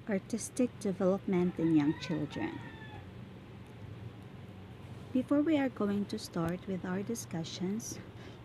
Artistic development in young children. Before we are going to start with our discussions,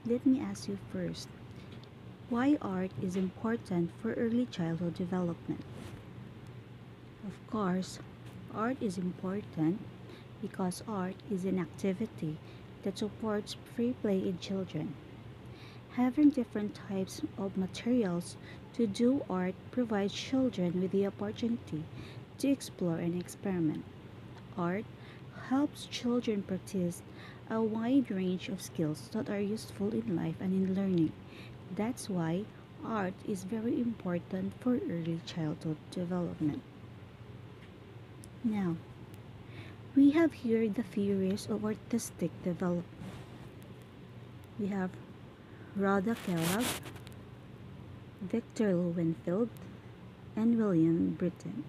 let me ask you first, why art is important for early childhood development? Of course, art is important because art is an activity that supports free play in children. Having different types of materials to do art provides children with the opportunity to explore and experiment. Art helps children practice a wide range of skills that are useful in life and in learning. That's why art is very important for early childhood development. Now, we have here the theories of artistic development. We have Rhoda Kellogg, Victor Lowenfeld, and William Britton.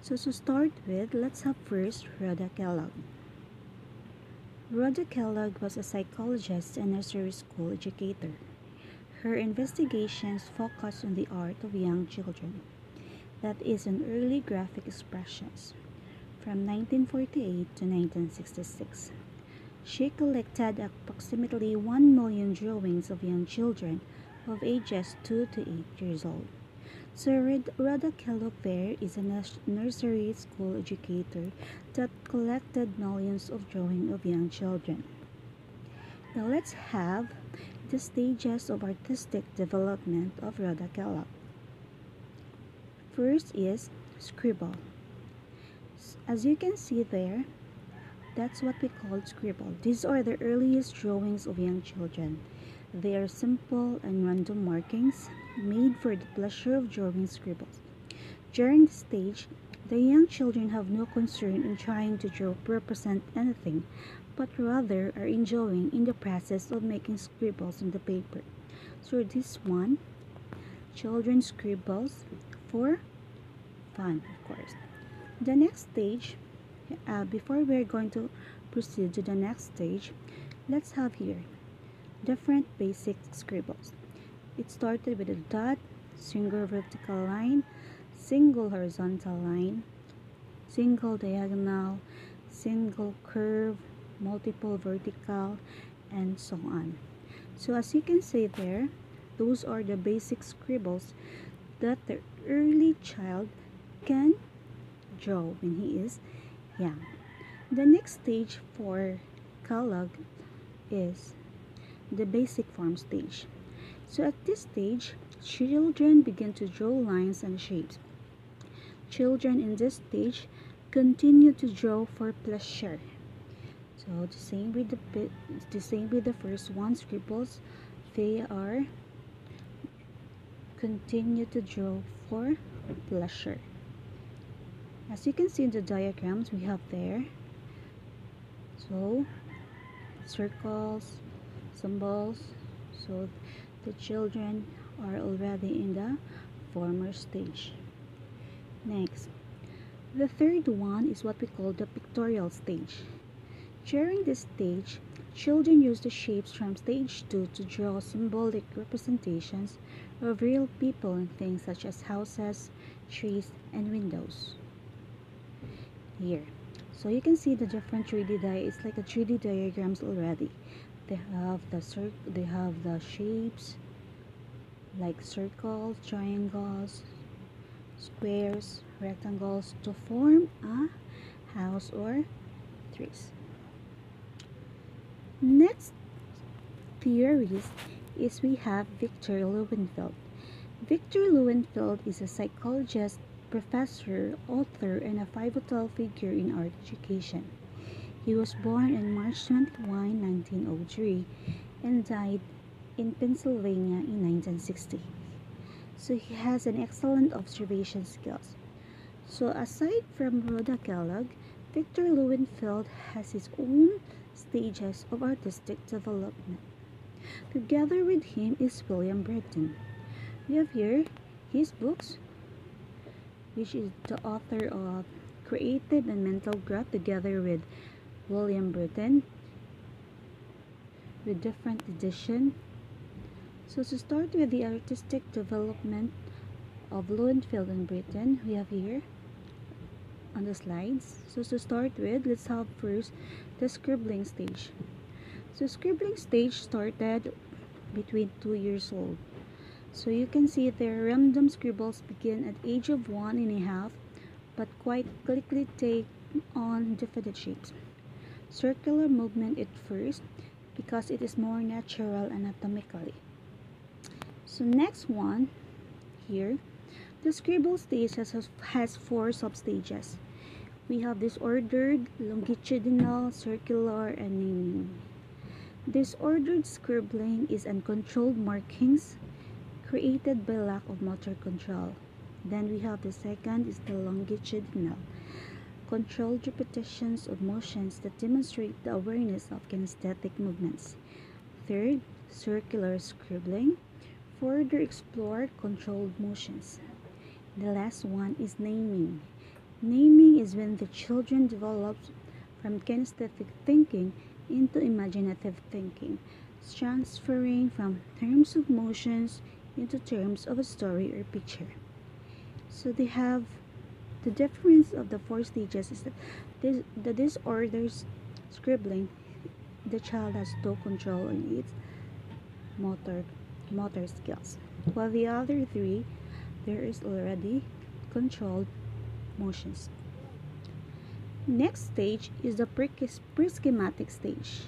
So to start with, let's have first Rhoda Kellogg. Rhoda Kellogg was a psychologist and nursery school educator. Her investigations focus on the art of young children, that is, on early graphic expressions, from 1948 to 1966. She collected approximately 1 million drawings of young children of ages 2 to 8 years old. So Rhoda Kellogg there is a nursery school educator that collected millions of drawings of young children. Now let's have the stages of artistic development of Rhoda Kellogg. First is scribble. As you can see there, that's what we call scribble. These are the earliest drawings of young children. They are simple and random markings made for the pleasure of drawing scribbles. During this stage, the young children have no concern in trying to draw represent anything, but rather are enjoying in the process of making scribbles on the paper. So this one, children scribbles for fun, of course. The next stage, before we're going to proceed to the next stage, let's have here different basic scribbles. It started with a dot, single vertical line, single horizontal line, single diagonal, single curve, multiple vertical, and so on. So as you can see there, those are the basic scribbles that the early child can draw when he is young. The next stage for Kellogg is the basic form stage. So at this stage, children begin to draw lines and shapes. Children in this stage continue to draw for pleasure. So the same with the first one, scribbles. They are continue to draw for pleasure. As you can see in the diagrams we have there, so circles, symbols, so the children are already in the former stage. Next, the third one is what we call the pictorial stage. During this stage, children use the shapes from stage 2 to draw symbolic representations of real people and things such as houses, trees, and windows. Here, so you can see the different 3D it's like a 3D diagrams already. They have the shapes like circles, triangles, squares, rectangles to form a house or trees. Next theorist is we have Victor Lowenfeld. Victor Lowenfeld is a psychologist, professor, author, and a pivotal figure in art education. He was born on March 21, 1903, and died in Pennsylvania in 1960. So he has an excellent observation skills. So aside from Rhoda Kellogg, Victor Lowenfeld has his own stages of artistic development. Together with him is William Britton. We have here his books, which is the author of Creative and Mental Growth, together with William Britton, with different edition. So to start with the artistic development of Lowenfeld and Britton we have here on the slides. So to start with, let's have first the scribbling stage. So scribbling stage started between 2 years old. So you can see their random scribbles begin at age of 1.5, but quite quickly take on definite shapes. Circular movement at first because it is more natural anatomically. So next one here, the scribble stage has four substages. We have disordered, longitudinal, circular, and naming. Disordered scribbling is uncontrolled markings created by lack of motor control. Then we have the second is the longitudinal, controlled repetitions of motions that demonstrate the awareness of kinesthetic movements. Third, circular scribbling, further explore controlled motions. The last one is naming. Naming is when the children develops from kinesthetic thinking into imaginative thinking, transferring from terms of motions into terms of a story or picture. So they have the difference of the four stages is that the disordered scribbling, the child has no control on its motor motor skills, while the other three there is already controlled motions. Next stage is the pre-schematic stage.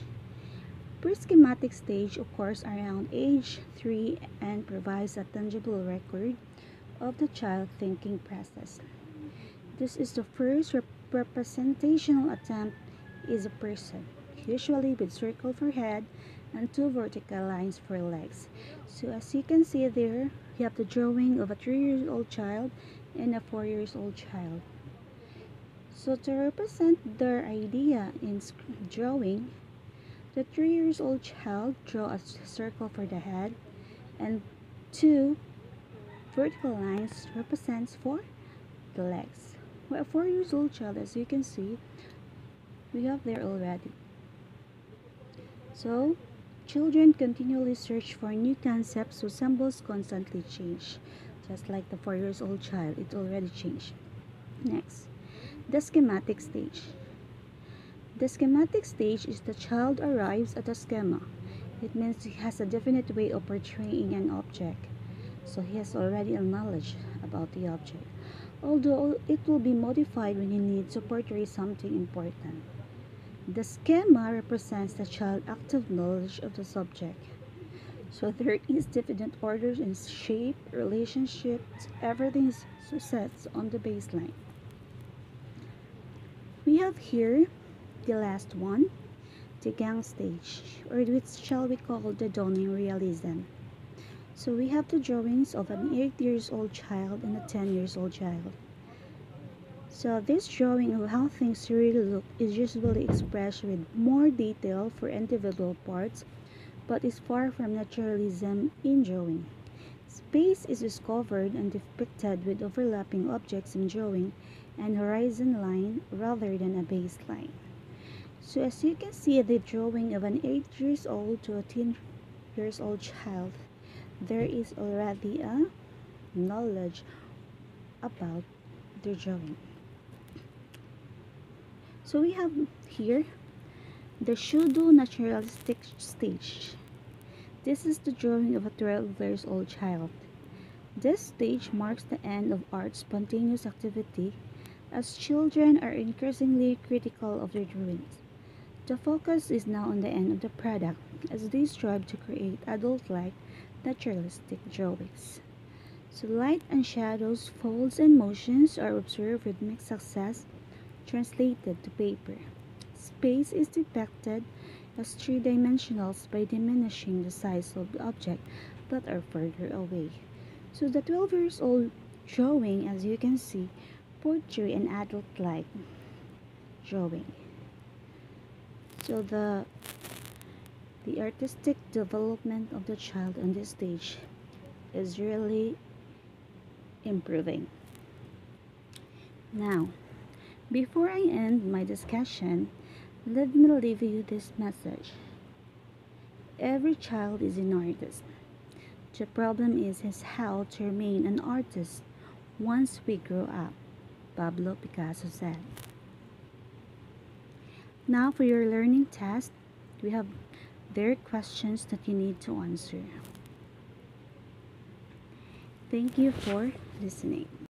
Pre-schematic stage occurs around age 3 and provides a tangible record of the child thinking process. This is the first representational attempt is a person, usually with circle for head and two vertical lines for legs. So as you can see there, you have the drawing of a 3-year-old child and a 4-year-old child. So to represent their idea in drawing, the 3-year-old child draw a circle for the head and two vertical lines represents for the legs. Well, a 4-year-old child, as you can see, we have there already. So children continually search for new concepts, so symbols constantly change. Just like the 4-year-old child, it already changed. Next, the schematic stage. The schematic stage is the child arrives at a schema. It means he has a definite way of portraying an object. So he has already a knowledge about the object, although it will be modified when he needs to portray something important. The schema represents the child's active knowledge of the subject. So there is definite orders in shape, relationships, everything is set on the baseline. We have here the last one, the gang stage, or which shall we call the dawning realism. So we have the drawings of an 8-year-old child and a 10-year-old child. So this drawing of how things really look is usually expressed with more detail for individual parts, but is far from naturalism in drawing. Space is discovered and depicted with overlapping objects in drawing and horizon line rather than a baseline. So as you can see, the drawing of an 8-year-old to a 10-year-old child, there is already a knowledge about the drawing. So we have here the pseudo-naturalistic stage. This is the drawing of a 12-year-old child. This stage marks the end of art's spontaneous activity as children are increasingly critical of their drawings. The focus is now on the end of the product as they strive to create adult-like naturalistic drawings. So light and shadows, folds and motions are observed with mixed success translated to paper. Space is depicted as three-dimensional by diminishing the size of the object but are further away. So the 12-year-old drawing, as you can see, portray an adult-like drawing. So the artistic development of the child on this stage is really improving. Now, before I end my discussion, let me leave you this message. Every child is an artist. The problem is how to remain an artist once we grow up, Pablo Picasso said. Now for your learning test, we have there questions that you need to answer. Thank you for listening.